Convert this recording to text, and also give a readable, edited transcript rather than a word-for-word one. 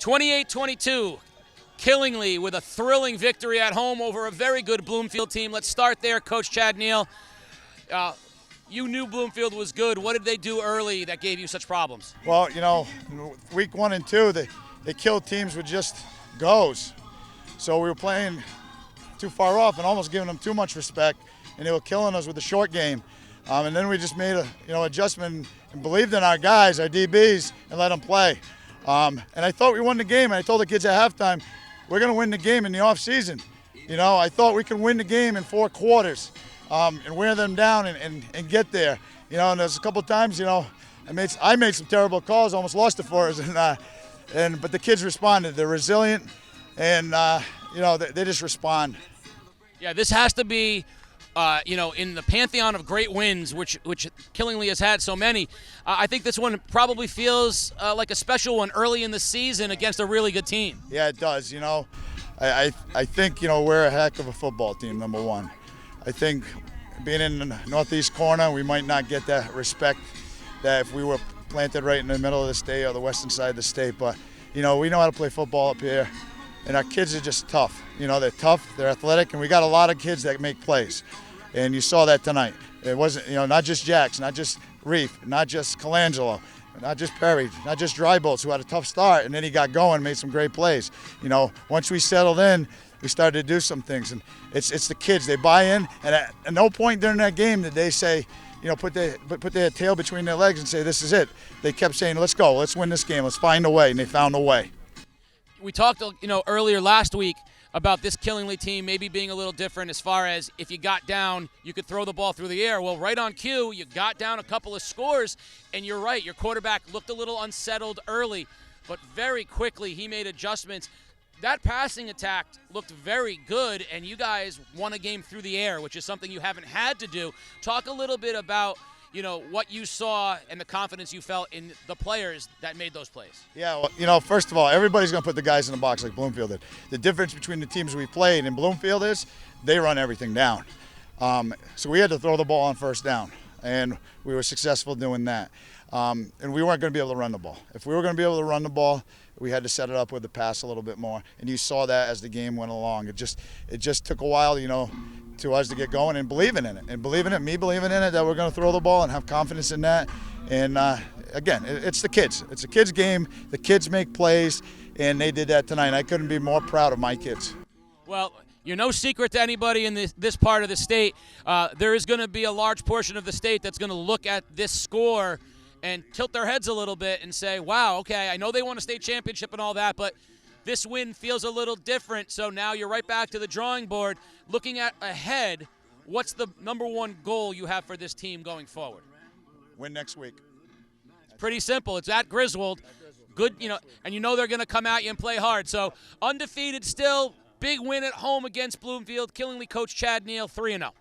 28-22, Killingly with a thrilling victory at home over a very good Bloomfield team. Let's start there, Coach Chad Neal. You knew Bloomfield was good. What did they do early that gave you such problems? Well, week 1 and 2, they killed teams with just goes. So we were playing too far off and almost giving them too much respect, and they were killing us with the short game. And then we just made a adjustment and believed in our guys, our DBs, and let them play. And I thought we won the game, and I told the kids at halftime, we're going to win the game in the off season. I thought we could win the game in 4 quarters. And wear them down and get there. And there's a couple of times, I made some terrible calls, almost lost it for us, but the kids responded. They're resilient, and they just respond. Yeah, this has to be, in the pantheon of great wins, which Killingly has had so many. I think this one probably feels like a special one early in the season against a really good team. Yeah, it does. I think we're a heck of a football team. Number one. I think being in the northeast corner, we might not get that respect that if we were planted right in the middle of the state or the western side of the state. But, we know how to play football up here, and our kids are just tough. They're tough, they're athletic, and we got a lot of kids that make plays. And you saw that tonight. It wasn't, not just Jacks, not just Reef, not just Colangelo, not just Perry, not just Drybolts, who had a tough start, and then he got going and made some great plays. Once we settled in, we started to do some things, and it's the kids. They buy in, and at no point during that game did they say, put their tail between their legs and say, this is it. They kept saying, let's go, let's win this game, let's find a way, and they found a way. We talked, earlier last week about this Killingly team maybe being a little different as far as if you got down, you could throw the ball through the air. Well, right on cue, you got down a couple of scores, and you're right, your quarterback looked a little unsettled early, but very quickly he made adjustments. That passing attack looked very good, and you guys won a game through the air, which is something you haven't had to do. Talk a little bit about, what you saw and the confidence you felt in the players that made those plays. Yeah, well, first of all, everybody's going to put the guys in the box like Bloomfield did. The difference between the teams we played and Bloomfield is they run everything down. So we had to throw the ball on first down, and we were successful doing that. And we weren't going to be able to run the ball. If we were going to be able to run the ball, we had to set it up with the pass a little bit more, and you saw that as the game went along. It just took a while, to us to get going and believing in it, me believing in it that we're going to throw the ball and have confidence in that. And again, it's the kids. It's a kids' game. The kids make plays, and they did that tonight. I couldn't be more proud of my kids. Well, you're no secret to anybody in this part of the state. There is going to be a large portion of the state that's going to look at this score and tilt their heads a little bit and say, wow, okay, I know they won a state championship and all that, but this win feels a little different. So now you're right back to the drawing board. Looking at ahead, what's the number one goal you have for this team going forward? Win next week. It's pretty simple. It's at Griswold. Good, and they're going to come at you and play hard. So undefeated still, big win at home against Bloomfield. Killingly coach Chad Neal, 3-0.